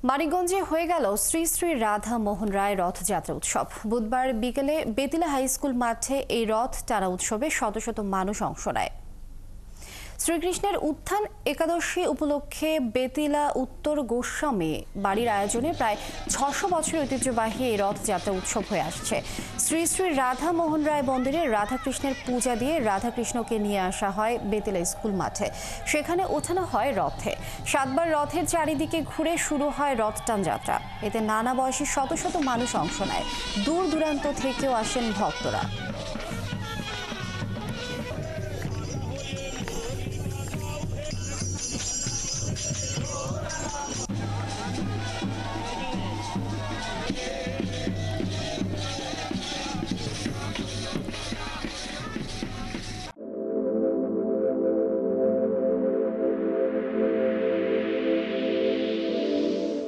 মানিকগঞ্জে হয়ে গেল শ্রী শ্রী রাধা মোহন রায় রথযাত্রা উৎসব। বুধবার বিকেলে বেতিলা হাই স্কুল মাঠে এই রথ টানা উৎসবে শত শত মানুষ অংশ নেয়। শ্রীকৃষ্ণের উত্থান একাদশী উপলক্ষে বেতিলা উত্তর গোস্বামী বাড়ির আয়োজনে প্রায় ৬০০ বছর ঐতিহ্যবাহী এই রথযাত্রা উৎসব হয়ে আসছে। শ্রী শ্রী রাধা মোহন রায় মন্দিরে রাধাকৃষ্ণের পূজা দিয়ে রাধাকৃষ্ণকে নিয়ে আসা হয় বেতিলা স্কুল মাঠে। সেখানে ওঠানো হয় রথে। ৭ বার রথের চারিদিকে ঘুরে শুরু হয় রথটান যাত্রা। এতে নানা বয়সী শত শত মানুষ অংশ নেয়। দূর দূরান্ত থেকেও আসেন ভক্তরা।